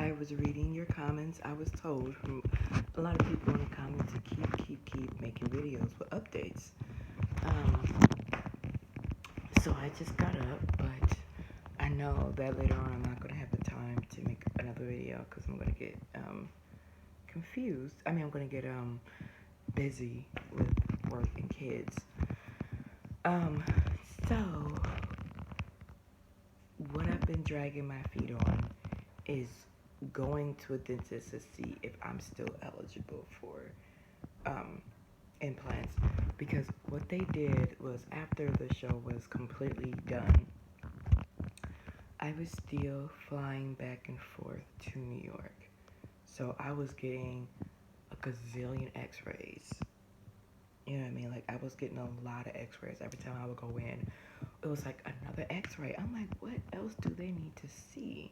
I was reading your comments. I was told from a lot of people in the comments to keep making videos with updates. Um, so I just got up, but I know that later on I'm not going to have the time to make another video because I'm going to get confused. I mean, I'm going to get busy with work and kids. Um, so what I've been dragging my feet on is going to a dentist to see if I'm still eligible for implants, because what they did was after the show was completely done, I was still flying back and forth to New York. So I was getting a gazillion x-rays. You know what I mean? Like, I was getting a lot of x-rays every time I would go in. It was like another x-ray. I'm like, what else do they need to see?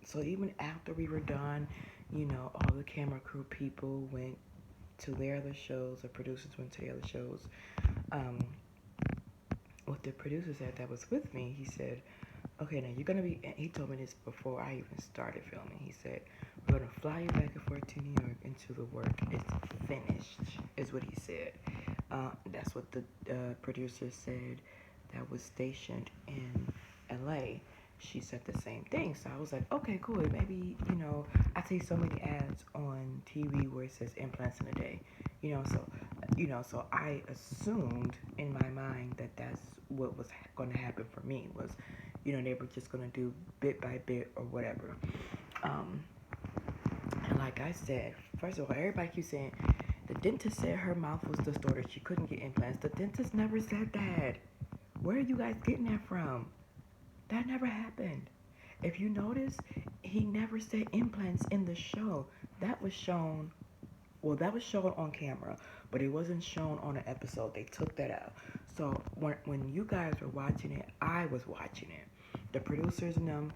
So even after we were done, you know, all the camera crew people went to their other shows, the producers went to their other shows. What the producer said that was with me, he said, okay, now you're going to be, he told me this before I even started filming. He said, we're going to fly you back and forth to New York until the work is finished, is what he said. That's what the producer said that was stationed in LA. She said the same thing. So I was like, okay, cool. Maybe, you know, I see so many ads on TV where it says implants in a day. So I assumed in my mind that that's what was going to happen for me was, you know, they were just going to do bit by bit or whatever. And like I said, first of all, everybody keeps saying, the dentist said her mouth was distorted. She couldn't get implants. The dentist never said that. Where are you guys getting that from? That never happened. If you notice, he never said implants in the show. That was shown on camera, but it wasn't shown on an episode. They took that out. So when you guys were watching it, I was watching it. The producers and them,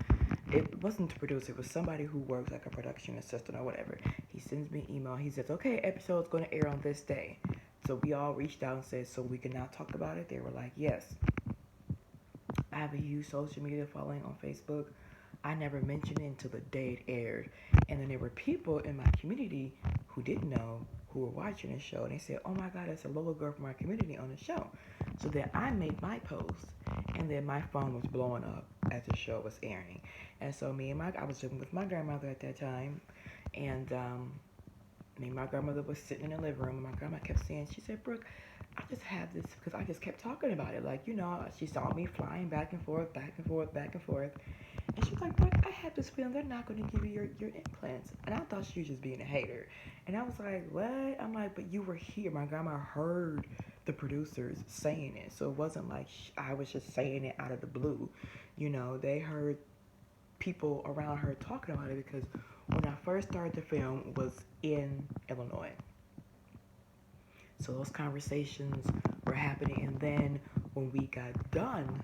it wasn't the producer, it was somebody who works like a production assistant or whatever. He sends me an email. He says, okay, episode's going to air on this day. So we all reached out and said, so we can now talk about it? They were like, yes. I have a huge social media following on Facebook. I never mentioned it until the day it aired. And then there were people in my community who didn't know, who were watching the show. And they said, oh my God, that's a little girl from our community on the show. So then I made my post. And then my phone was blowing up as the show was airing. And so I was living with my grandmother at that time. And me and my grandmother was sitting in the living room. And my grandma kept saying, she said, Brooke, I just have this, because I just kept talking about it. Like, you know, she saw me flying back and forth, back and forth, back and forth. And she's like, Brooke, I have this feeling they're not going to give you your implants. And I thought she was just being a hater. And I was like, what? I'm like, but you were here. My grandma heard the producers saying it. So it wasn't like I was just saying it out of the blue. You know, they heard people around her talking about it, because when I first started the film was in Illinois. So those conversations were happening. And then when we got done,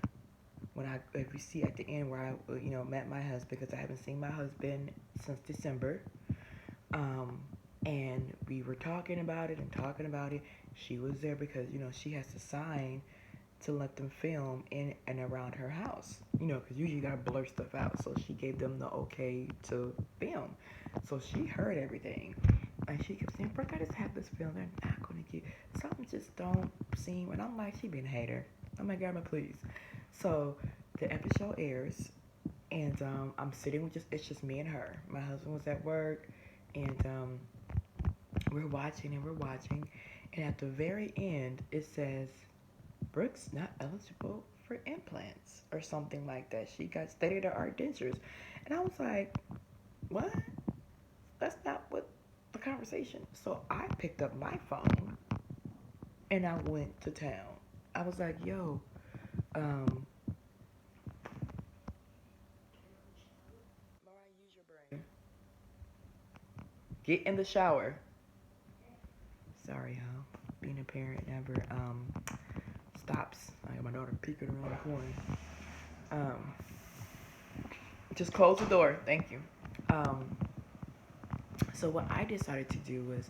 if you see at the end where I, you know, met my husband, because I haven't seen my husband since December, and we were talking about it. She was there because, you know, she has to sign to let them film in and around her house, you know, because usually you gotta blur stuff out. So she gave them the okay to film. So she heard everything. And she kept saying, Brooke, I just have this feeling they're not going to get, something just don't seem, and I'm like, she being a hater. I'm like, grandma, please. So the episode airs, and I'm sitting with it's just me and her. My husband was at work, and we're watching, and at the very end, it says, Brooke's not eligible for implants, or something like that. She got state-of-the-art dentures. And I was like, what? That's not what the conversation. So I picked up my phone and I went to town. I was like, yo, Mariah, use your brain. Get in the shower. Sorry, y'all. Being a parent never stops. I got my daughter peeking around the corner. Um, just close the door. Thank you. So what I decided to do was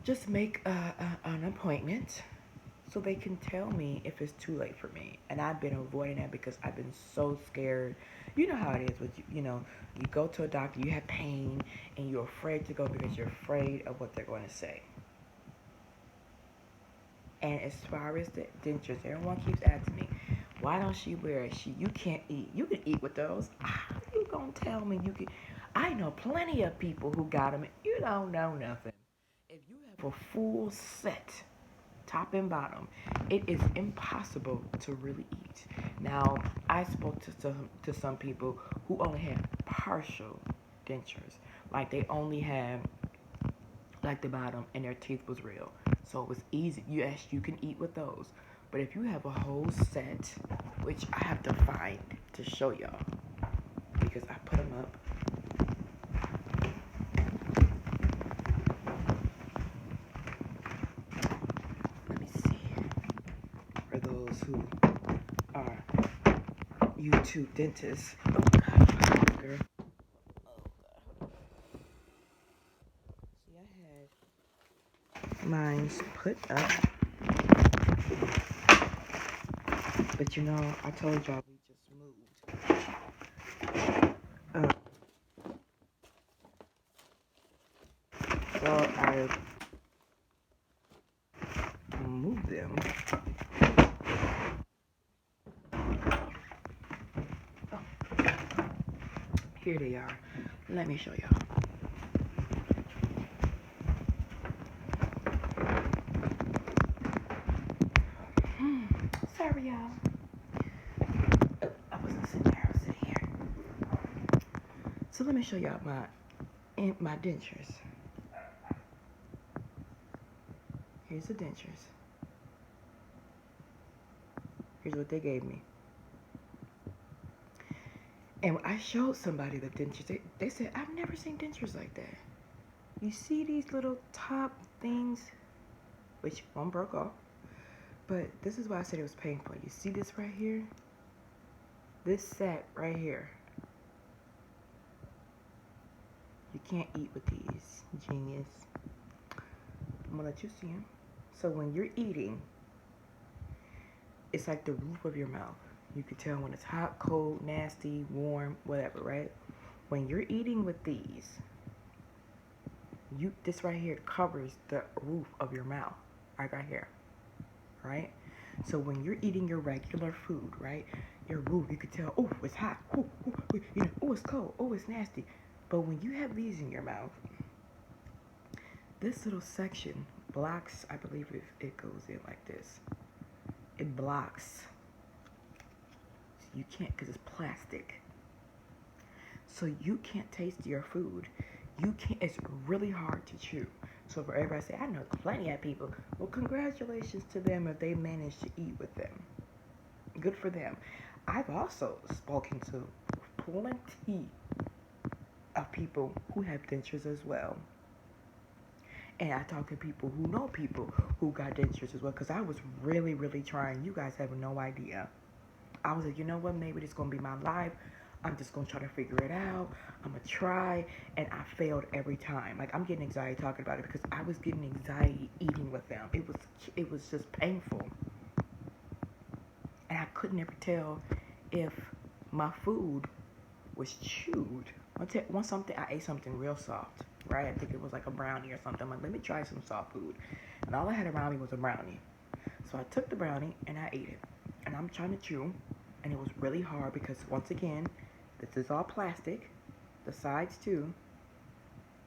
just make an appointment so they can tell me if it's too late for me. And I've been avoiding that because I've been so scared. You know how it is with you go to a doctor, you have pain, and you're afraid to go because you're afraid of what they're going to say. And as far as the dentures, everyone keeps asking me, why don't she wear it? You can't eat. You can eat with those. How you gonna tell me you can? I know plenty of people who got them. You don't know nothing. If you have a full set, top and bottom, it is impossible to really eat. Now, I spoke to some people who only had partial dentures, like they only had like the bottom and their teeth was real, so it was easy. Yes, you can eat with those, but if you have a whole set, which I have to find to show y'all because I put them up. Let me see, for those who are YouTube dentists. Oh God, girl. See, I had mine's put up, but I told y'all we just moved. So I moved them. Oh, here they are. Let me show y'all. Sorry, y'all. Oh, I wasn't sitting there. I was sitting here. So let me show y'all my dentures. Here's the dentures. Here's what they gave me. And when I showed somebody the dentures, they said, I've never seen dentures like that. You see these little top things, which one broke off. But this is why I said it was painful. You see this right here? This set right here. You can't eat with these. Genius. I'm gonna let you see them. So when you're eating, it's like the roof of your mouth. You can tell when it's hot, cold, nasty, warm, whatever, right? When you're eating with these, this right here covers the roof of your mouth, right here, right? So when you're eating your regular food, right, your roof, you can tell, oh, it's hot, oh, it's cold, oh, it's nasty. But when you have these in your mouth, this little section blocks, I believe it goes in like this. It blocks. You can't, because it's plastic. So you can't taste your food. You can't, it's really hard to chew. So for everybody to say, I know plenty of people. Well, congratulations to them if they manage to eat with them. Good for them. I've also spoken to plenty of people who have dentures as well. And I talk to people who know people who got dentures as well, because I was really, really trying. You guys have no idea. I was like, you know what, maybe this is going to be my life. I'm just going to try to figure it out. I'm going to try. And I failed every time. Like, I'm getting anxiety talking about it because I was getting anxiety eating with them. It was just painful. And I could never tell if my food was chewed. I ate something real soft, right? I think it was like a brownie or something. I'm like, let me try some soft food. And all I had around me was a brownie. So I took the brownie and I ate it. And I'm trying to chew. And it was really hard because, once again, this is all plastic. The sides too.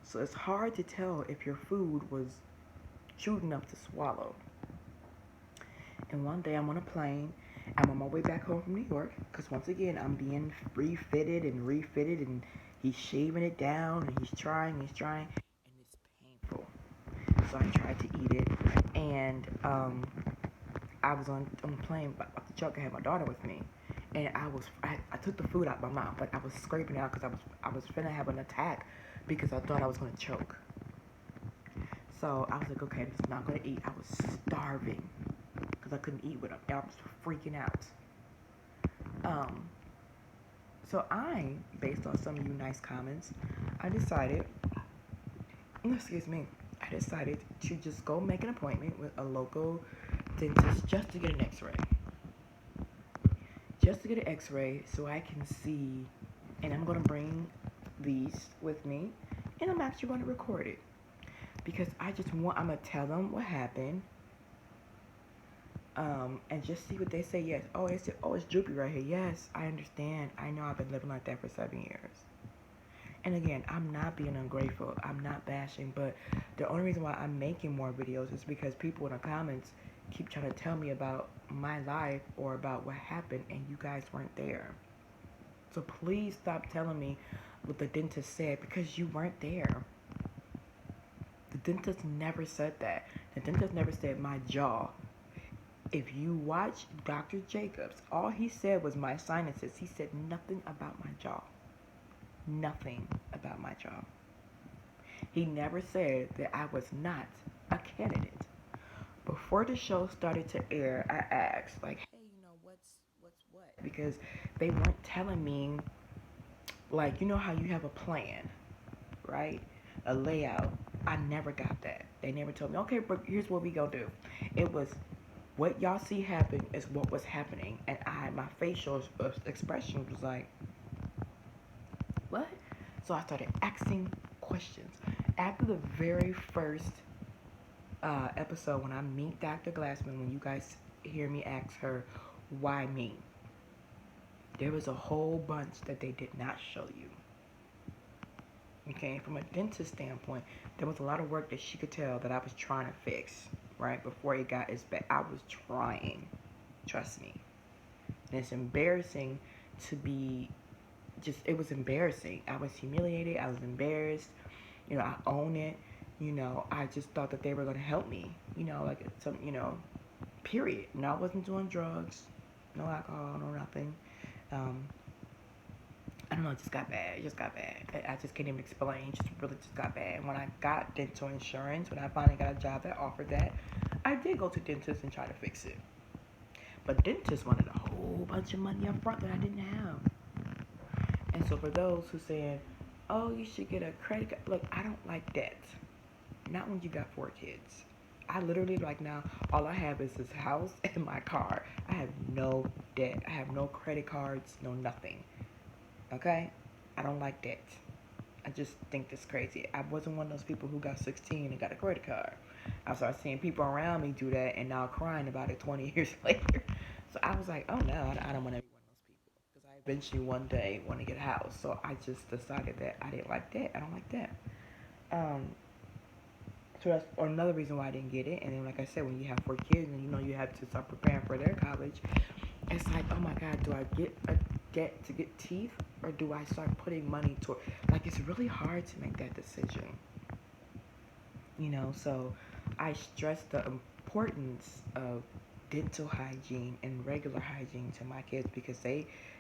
So it's hard to tell if your food was chewed enough to swallow. And one day I'm on a plane. I'm on my way back home from New York. Because once again, I'm being refitted. And he's shaving it down. And he's trying. And it's painful. So I tried to eat it. And I was on the plane off the truck. I had my daughter with me. And I took the food out of my mouth. But I was scraping it out because I was finna have an attack. Because I thought I was going to choke. So I was like, okay, I'm just not going to eat. I was starving. Because I couldn't eat with them. I was freaking out. So based on some of you nice comments, I decided to just go make an appointment with a local dentist just to get an x-ray. Just to get an x-ray so I can see, and I'm going to bring these with me, and I'm actually going to record it. Because I'm going to tell them what happened, and just see what they say. Yes. Oh, it's droopy right here. Yes, I understand. I know I've been living like that for 7 years. And again, I'm not being ungrateful. I'm not bashing, but the only reason why I'm making more videos is because people in the comments keep trying to tell me about my life or about what happened, and you guys weren't there. So please stop telling me what the dentist said, because you weren't there. The dentist never said that. The dentist never said my jaw. If you watch Dr. Jacobs, all he said was my sinuses. He said nothing about my jaw. Nothing about my jaw. He never said that I was not a candidate. Before the show started to air, I asked, like, hey, what's what? Because they weren't telling me, like, you know how you have a plan, right? A layout. I never got that. They never told me, okay, but here's what we gonna do. It was, what y'all see happen is what was happening. And my facial expression was like, what? So I started asking questions. After the very first episode, when I meet Dr. Glassman, when you guys hear me ask her, why me? There was a whole bunch that they did not show you. Okay, from a dentist standpoint, there was a lot of work that she could tell that I was trying to fix, right? Before it got as bad. I was trying. Trust me. And it's embarrassing to be it was embarrassing. I was humiliated. I was embarrassed. I own it. I just thought that they were going to help me. Like some, period. I wasn't doing drugs, no alcohol, no nothing. I don't know, it just got bad. It just got bad. I just can't even explain. It just really just got bad. When I got dental insurance, when I finally got a job that offered that, I did go to dentist and try to fix it. But dentists wanted a whole bunch of money up front that I didn't have. And so for those who saying, oh, you should get a credit card. Look, I don't like debt. Not when you got 4 kids. I literally, like now, all I have is this house and my car. I have no debt. I have no credit cards, no nothing. Okay? I don't like debt. I just think that's crazy. I wasn't one of those people who got 16 and got a credit card. I started seeing people around me do that and now crying about it 20 years later. So I was like, oh no, I don't want to be one of those people. Because I eventually one day want to get a house. So I just decided that I didn't like that. I don't like that. So that's another reason why I didn't get it. And then, like I said, when you have 4 kids and you have to start preparing for their college, it's like, oh my God, do I get a debt to get teeth, or do I start putting money toward? Like, it's really hard to make that decision. So I stress the importance of dental hygiene and regular hygiene to my kids, because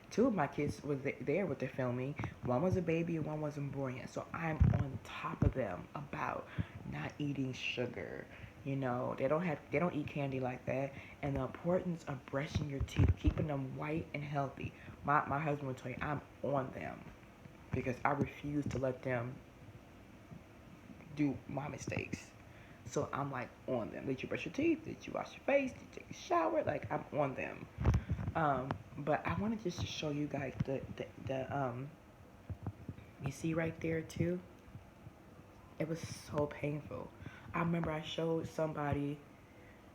2 of my kids were there with the filming. One was a baby and one wasn't born yet. So I'm on top of them about not eating sugar. They don't eat candy like that. And the importance of brushing your teeth, keeping them white and healthy. My husband would tell you, I'm on them, because I refuse to let them do my mistakes. So I'm like on them. Did you brush your teeth? Did you wash your face? Did you take a shower? Like, I'm on them. But I wanted just to show you guys the you see right there too? It was so painful. I remember I showed somebody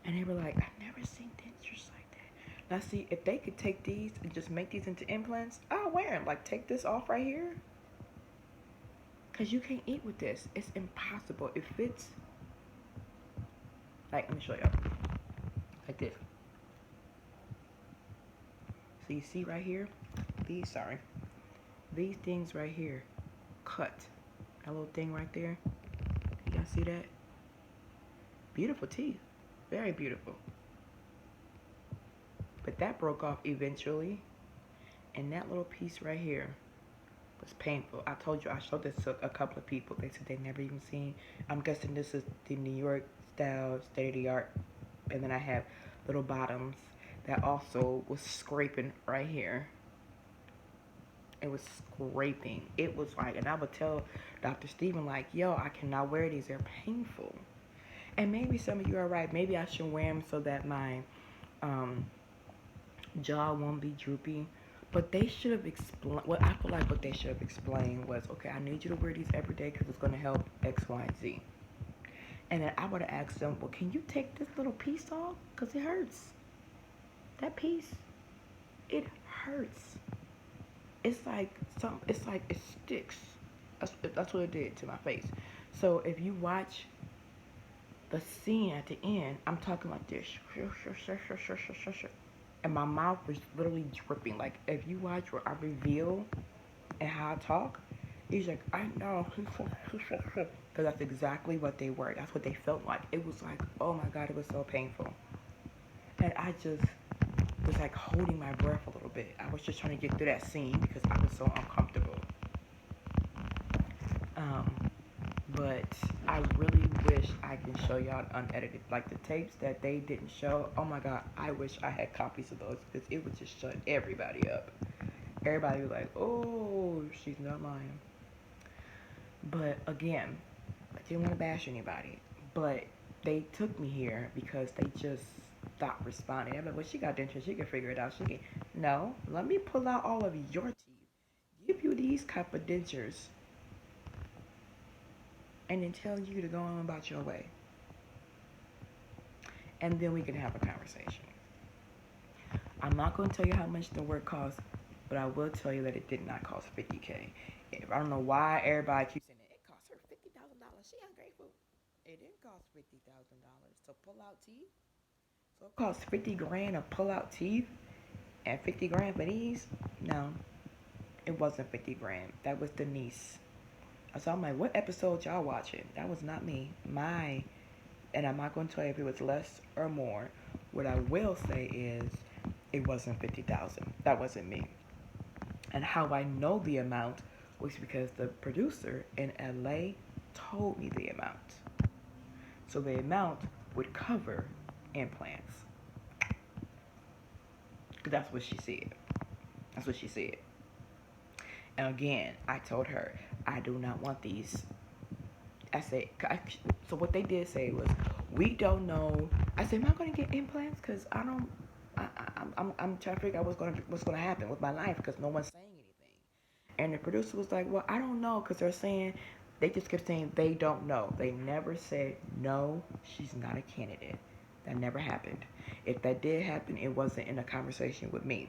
and they were like, I've never seen dentures like that. Now see, if they could take these and just make these into implants, I'll wear them. Like, take this off right here. Because you can't eat with this. It's impossible. It fits. Like, let me show you. Like this. So you see right here? These things right here cut. That little thing right there. You guys see that? Beautiful teeth. Very beautiful. But that broke off eventually. And that little piece right here was painful. I told you, I showed this to a couple of people. They said they'd never even seen. I'm guessing this is the New York style, state of the art. And then I have little bottoms that also was scraping right here. It was scraping. It was like, and I would tell Dr. Steven, like, yo, I cannot wear these. They're painful. And maybe some of you are right. Maybe I should wear them so that my um, jaw won't be droopy. But they should have explained. What I feel like what they should have explained was, okay, I need you to wear these every day because it's going to help X, Y, and Z. And then I would have asked them, well, can you take this little piece off? Because it hurts. That piece, it hurts. It's like it's like it sticks. That's what it did to my face. So if you watch the scene at the end, I'm talking like this, and my mouth was literally dripping. Like if you watch what I reveal and how I talk, he's like, I know, because that's exactly what they were. That's what they felt like. It was like, oh my god, it was so painful, and I just was like holding my breath a little bit. I was just trying to get through that scene because I was so uncomfortable. Um, but I really wish I can show y'all unedited, like the tapes that they didn't show. Oh my god, I wish I had copies of those because it would just shut everybody up. Everybody was like, "Oh, she's not lying." But again, I didn't want to bash anybody, but they took me here because they just stopped responding. I'm like, well, she got dentures. She can figure it out. She can. No, let me pull out all of your teeth, give you these type of dentures, and then tell you to go on about your way. And then we can have a conversation. I'm not going to tell you how much the work costs, but I will tell you that it did not cost $50K. I don't know why everybody keeps saying it cost her $50,000. She ungrateful. It didn't cost $50,000 to pull out teeth. So it cost 50 grand to pull out teeth and 50 grand for these? No, it wasn't 50 grand. That was Denise. So I'm like, what episode y'all watching? That was not me. And I'm not going to tell you if it was less or more. What I will say is it wasn't 50,000. That wasn't me. And how I know the amount was because the producer in LA told me the amount. So the amount would cover implants. That's what she said. That's what she said. And again, I told her, I do not want these. I said, so what they did say was, we don't know. I said, am I going to get implants? Because I don't, I'm trying to figure out what's gonna happen with my life because no one's saying anything. And the producer was like, well, I don't know because they're saying, they just kept saying they don't know. They never said, no, she's not a candidate. That never happened. If that did happen, it wasn't in a conversation with me.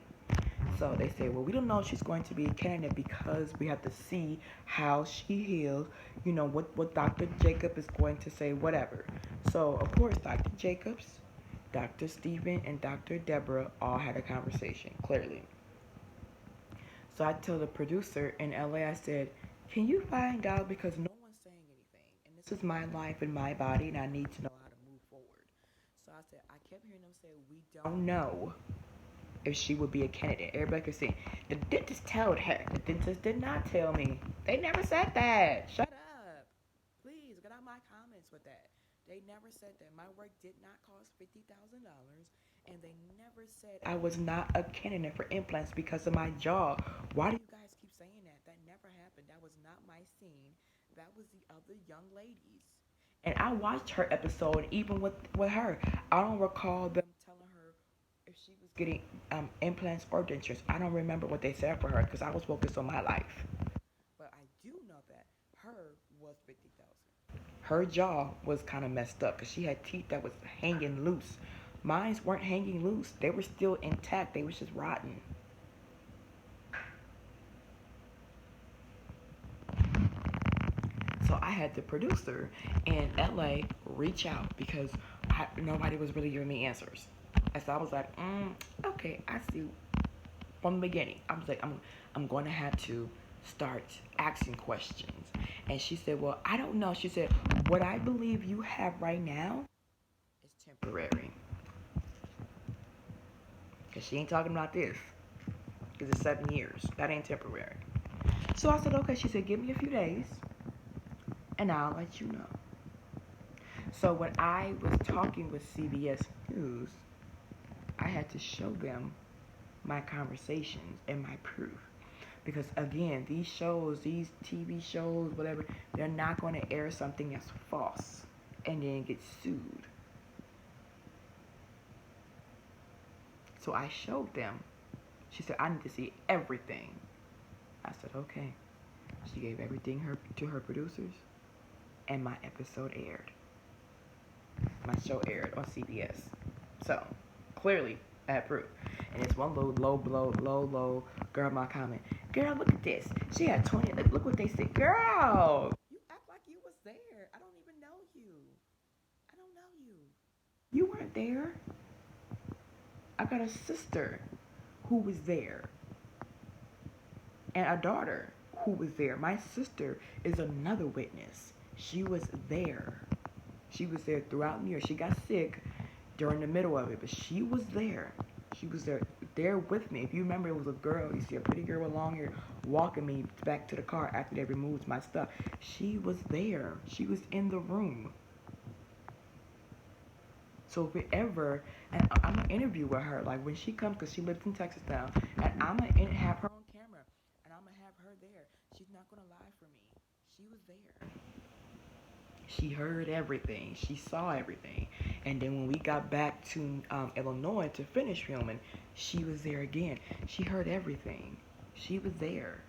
So they say, well, we don't know if she's going to be a candidate because we have to see how she heals, what Dr. Jacob is going to say, whatever. So, of course, Dr. Jacobs, Dr. Stephen, and Dr. Deborah all had a conversation, clearly. So I told the producer in LA, I said, can you find out because no one's saying anything. And this is my life and my body, and I need to know how to move forward. So I said, I kept hearing them say, we don't know if she would be a candidate. Everybody could see. The dentist told her. The dentist did not tell me. They never said that. Shut up. Please, get out my comments with that. They never said that. My work did not cost $50,000. And they never said I was not a candidate for implants because of my jaw. Why do you guys keep saying that? That never happened. That was not my scene. That was the other young ladies. And I watched her episode even with her. I don't recall them telling her if she was getting implants or dentures. I don't remember what they said for her because I was focused on my life. But I do know that her was 50,000. Her jaw was kind of messed up because she had teeth that was hanging loose. Mine weren't hanging loose. They were still intact. They was just rotten. So I had the producer in LA reach out because nobody was really giving me answers. And so I was like, okay, I see. From the beginning, I was like, I'm going to have to start asking questions. And she said, well, I don't know. She said, what I believe you have right now is temporary. Because she ain't talking about this. Because it's 7 years. That ain't temporary. So I said, okay. She said, give me a few days and I'll let you know. So when I was talking with CBS News, I had to show them my conversations and my proof. Because again, these TV shows, whatever, they're not going to air something that's false. and then get sued. So I showed them. She said, I need to see everything. I said, okay. She gave everything to her producers, and my episode aired. My show aired on CBS. So, clearly, I had proof. And it's one low girl, my comment. Girl, look at this. She had 20. Look what they said. Girl, you act like you was there. I don't even know you. I don't know you. You weren't there. I got a sister who was there, and a daughter who was there. My sister is another witness. She was there. She was there throughout New York. She got sick during the middle of it, but she was there. She was there with me. If you remember, it was a girl. You see a pretty girl with long hair walking me back to the car after they removed my stuff. She was there. She was in the room. So if it ever, and I'm gonna interview with her, like when she comes, cause she lives in Texas now, and I'm gonna have her on camera, and I'm gonna have her there. She's not gonna lie for me. She was there. She heard everything. She saw everything. And then when we got back to Illinois to finish filming, she was there again. She heard everything. She was there.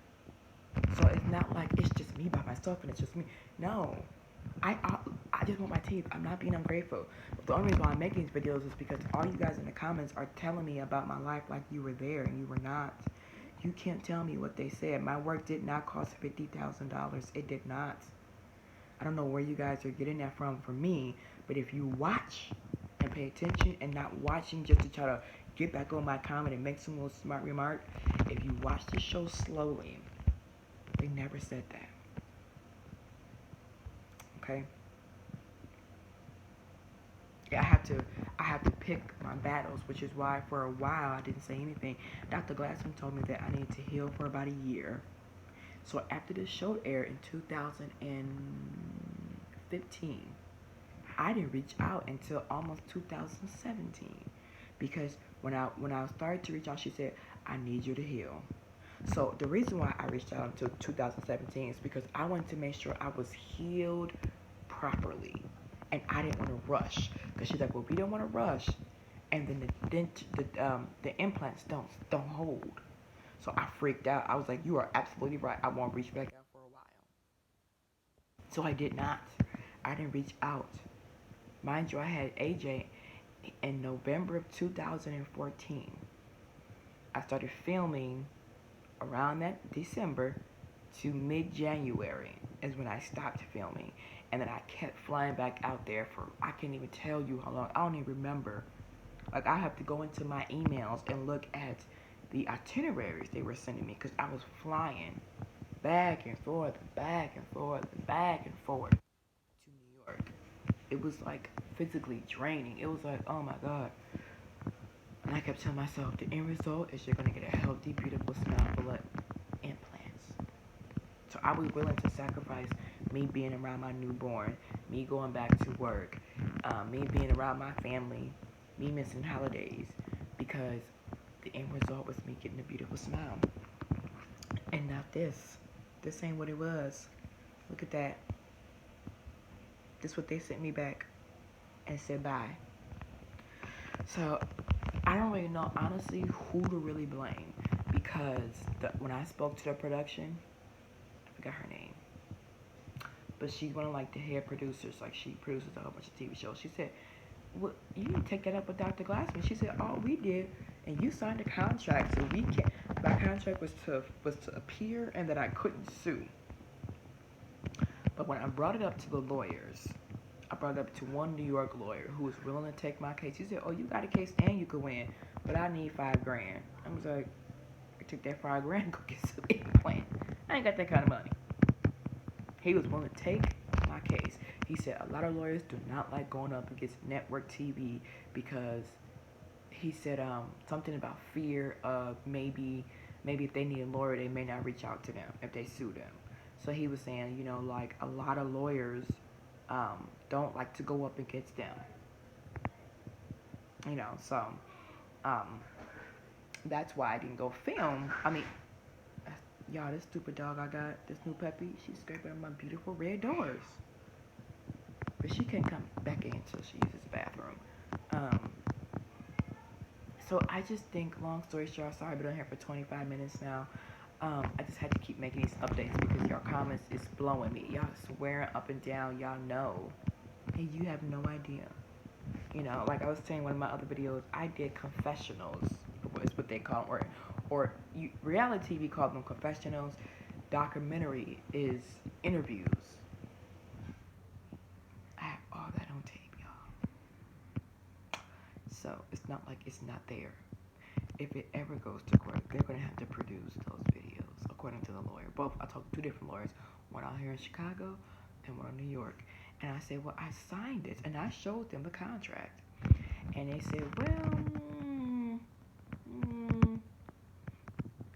So it's not like it's just me by myself and it's just me. No. I just want my teeth. I'm not being ungrateful. But the only reason why I'm making these videos is because all you guys in the comments are telling me about my life like you were there and you were not. You can't tell me what they said. My work did not cost $50,000. It did not. I don't know where you guys are getting that from me, but if you watch and pay attention and not watching just to try to get back on my comment and make some little smart remark, if you watch the show slowly, they never said that. Okay? Yeah, I have to pick my battles, which is why for a while I didn't say anything. Dr. Glassman told me that I need to heal for about a year. So after this show aired in 2015, I didn't reach out until almost 2017, because when I started to reach out, she said, I need you to heal. So the reason why I reached out until 2017 is because I wanted to make sure I was healed properly, and I didn't want to rush. Because she's like, well, we don't want to rush, and then the implants don't hold. So I freaked out. I was like, you are absolutely right. I won't reach back out for a while. So I did not. I didn't reach out. Mind you, I had AJ in November of 2014. I started filming around that December to mid-January is when I stopped filming. And then I kept flying back out there for, I can't even tell you how long. I don't even remember. Like, I have to go into my emails and look at the itineraries they were sending me, because I was flying back and forth, back and forth, back and forth to New York. It was like physically draining. It was like, oh my God. And I kept telling myself, the end result is you're going to get a healthy, beautiful smile full of implants. So I was willing to sacrifice me being around my newborn, me going back to work, me being around my family, me missing holidays, because the end result was me getting a beautiful smile. And not this. This ain't what it was. Look at that. This is what they sent me back and said bye. So I don't really know, honestly, who to really blame, because when I spoke to the production, I forgot her name, but she's one of like the head producers. Like, she produces a whole bunch of TV shows. She said, well, you didn't take that up with Dr. Glassman. She said, all we did, and you signed a contract, so we can't. My contract was to appear and that I couldn't sue. But when I brought it up to the lawyers, I brought it up to one New York lawyer who was willing to take my case. He said, oh, you got a case and you could win, but I need $5,000. I was like, I took that $5,000 and go get some implant. I ain't got that kind of money. He was willing to take my case. He said a lot of lawyers do not like going up against network TV, because he said something about fear of maybe if they need a lawyer, they may not reach out to them if they sue them. So he was saying, you know, like, a lot of lawyers don't like to go up against them. You know, so that's why I didn't go film. I mean, y'all, this stupid dog I got, this new puppy, she's scraping on my beautiful red doors. but she can't come back in until she uses the bathroom. Um, so I just think, long story short, sorry, I've been on here for 25 minutes now. I just had to keep making these updates because your comments is blowing me. Y'all swearing up and down, y'all know, and you have no idea. You know, like I was saying in one of my other videos, I did confessionals, is what they call them, reality TV called them confessionals. Documentary is interviews. I have all that on tape, y'all. So it's not like it's not there. If it ever goes to court, they're gonna have to produce those videos, according to the lawyer. Both, I talked to two different lawyers, one out here in Chicago and one in New York. And I said, well, I signed this, and I showed them the contract. And they said, well,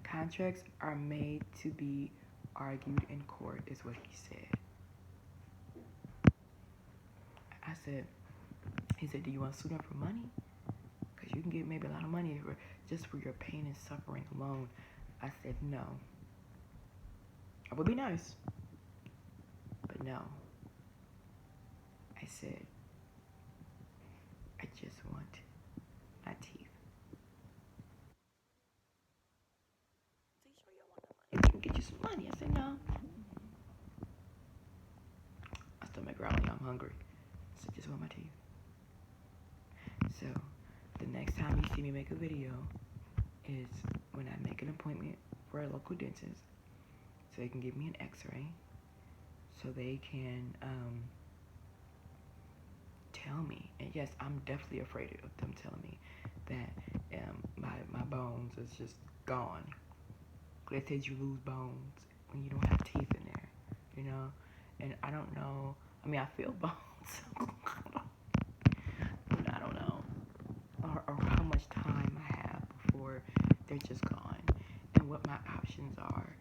contracts are made to be argued in court, is what he said. I said, he said, do you want to sue them for money? Because you can get maybe a lot of money just for your pain and suffering alone. I said, no. It would be nice, but no. I said, I just want my teeth. So you sure you don't want the money? If I can get you some money. I said, no. My stomach growling, I'm hungry. I said, just want my teeth. So the next time you see me make a video is when I make an appointment for a local dentist so they can give me an x-ray, so they can tell me, and yes, I'm definitely afraid of them telling me that my bones is just gone. They said you lose bones when you don't have teeth in there, you know, and I don't know, I mean, I feel bones, I don't know, or how much time I have before they're just gone, and what my options are.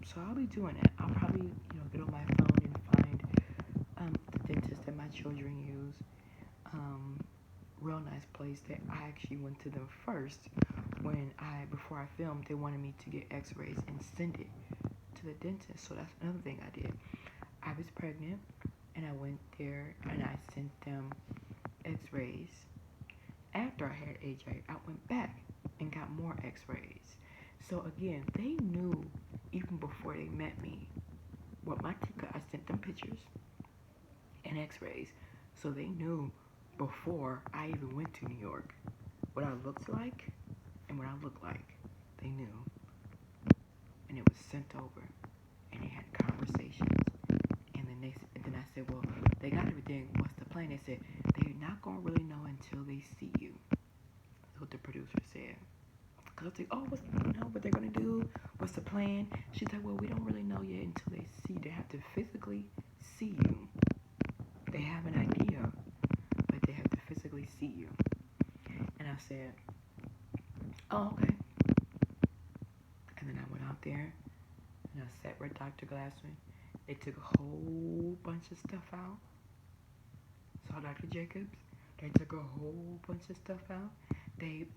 So I'll be doing it. I'll probably, get on my phone and find the dentist that my children use. Real nice place that I actually went to them first before I filmed. They wanted me to get x-rays and send it to the dentist. So that's another thing I did. I was pregnant and I went there and I sent them x-rays. After I had AJ, I went back and got more x-rays. So again, they knew even before they met me what my teeth. I sent them pictures and x-rays, so they knew before I even went to New York what I looked like and what I looked like. They knew, and it was sent over, and they had conversations. And then I said, well, they got everything. What's the plan? They said they're not gonna really know until they see you. That's what the producer said. Cause I was like, oh, what they're gonna do? What's the plan? She's like, well, we don't really know yet until they see. They have to physically see you. They have an idea, but they have to physically see you. And I said, oh, okay. And then I went out there and I sat with Dr. Glassman. They took a whole bunch of stuff out. Saw Dr. Jacobs. They took a whole bunch of stuff out.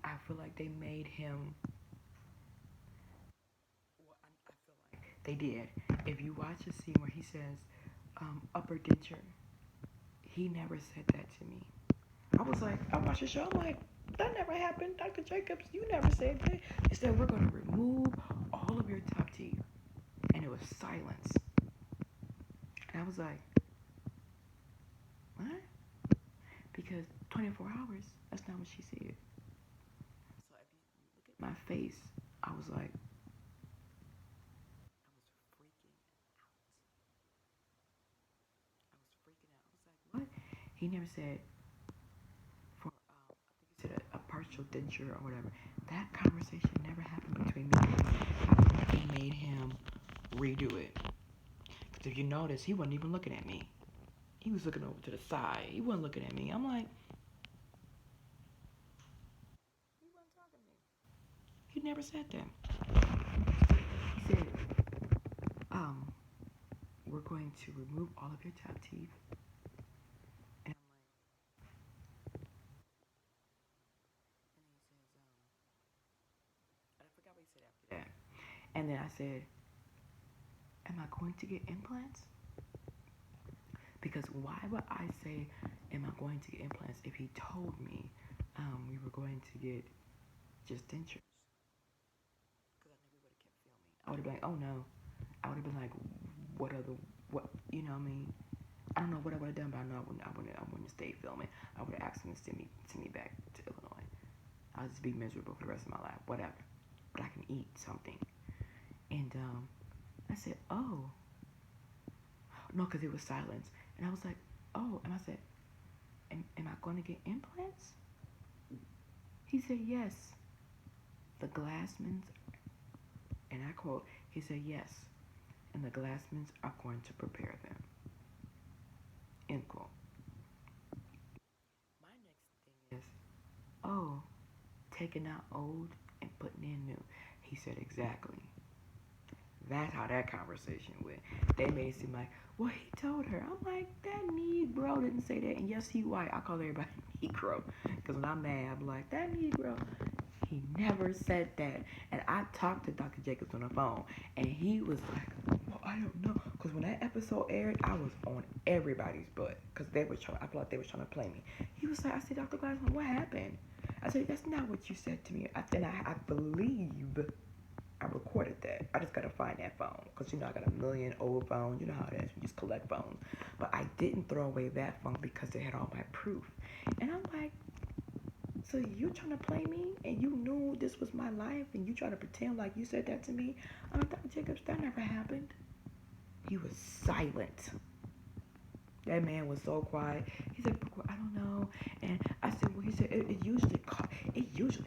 I feel like they made him. Well, I feel like they did. If you watch a scene where he says upper denture, he never said that to me. I was like, I watched the show. I'm like, that never happened, Dr. Jacobs. You never said that. They said we're going to remove all of your top teeth, and it was silence. And I was like, what? Because 24 hours, that's not what she said. So if you look at my face, I was like, I was freaking out. I was like, what? He never said for, I think he said a partial denture or whatever. That conversation never happened between me and him. I think they made him redo it. Because if you notice, he wasn't even looking at me. He was looking over to the side. He wasn't looking at me. I'm like, he wasn't talking to me. He never said that. He said, we're going to remove all of your top teeth. And I'm like, and he says, I forgot what he said after that. And then I said, am I going to get implants? Because why would I say, am I going to get implants if he told me we were going to get just dentures? Because I never would have kept filming. I would have been like, oh no. I would have been like, what, you know what I mean? I don't know what I would have done, but I know I wouldn't stay filming. I would have asked him to send me back to Illinois. I'll just be miserable for the rest of my life, whatever. But I can eat something. And I said, oh. No, because it was silence. And I was like, oh. And I said, am I going to get implants? He said, yes. The Glassmans, and I quote, he said, yes. And the Glassmans are going to prepare them. End quote. My next thing is, oh, taking out old and putting in new. He said, exactly. That's how that conversation went. They made it seem like, well, he told her. I'm like, that Negro didn't say that. And yes, he white. I call everybody Negro. Because when I'm mad, I'm like, that Negro. He never said that. And I talked to Dr. Jacobs on the phone. And he was like, well, I don't know. Because when that episode aired, I was on everybody's butt. Because I feel like they were trying to play me. He was like, I said, Dr. Glassman, what happened? I said, that's not what you said to me. And I believe I recorded that. I just gotta find that phone. Because, I got a million old phones. You know how it is. We just collect phones. But I didn't throw away that phone because it had all my proof. And I'm like, so you're trying to play me? And you knew this was my life? And you try to pretend like you said that to me? I'm like, Dr. Jacobs, that never happened. He was silent. That man was so quiet. He said, I don't know. And I said, well, he said, it usually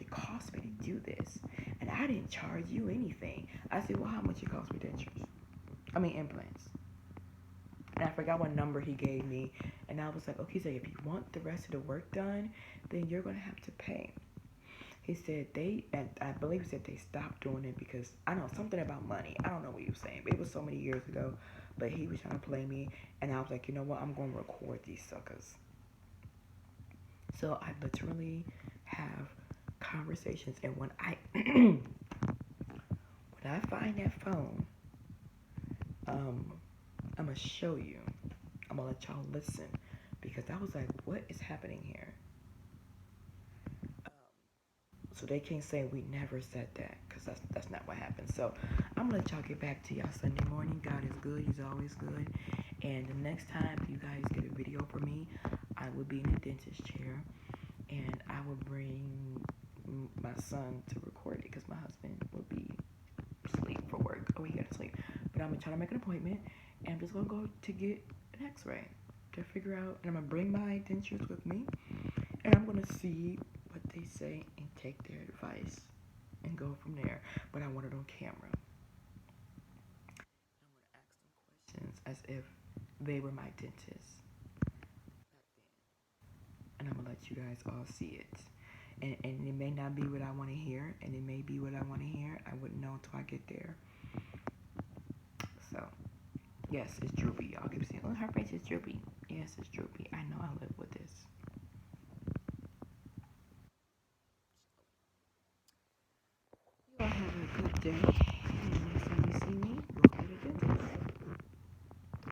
costs me to do this. And I didn't charge you anything. I said, well, how much it cost me implants. And I forgot what number he gave me. And I was like, okay, so if you want the rest of the work done, then you're going to have to pay. He said I believe he said they stopped doing it because, I don't know, something about money. I don't know what he was saying, but it was so many years ago. But he was trying to play me. And I was like, you know what, I'm going to record these suckers. So I literally have conversations. And when I find that phone, I'm going to show you. I'm going to let y'all listen. Because I was like, what is happening here? So they can't say we never said that. Because that's not what happened. So I'm going to let y'all get back to y'all Sunday morning. God is good. He's always good. And the next time you guys get a video from me, I will be in a dentist chair. And I will bring my son to record it. Because my husband will be asleep for work. Oh, he got to sleep. But I'm going to try to make an appointment. And I'm just going to go to get an x-ray to figure out. And I'm going to bring my dentures with me. And I'm going to see what they say and take their advice and go from there. But I want it on camera. I'm going to ask them questions as if they were my dentist back then. And I'm going to let you guys all see it. And it may not be what I want to hear, and it may be what I want to hear. I wouldn't know until I get there. So, yes, it's droopy. Y'all keep saying, oh, her face is droopy. Yes, it's droopy. I know I live with this. You all have a good day.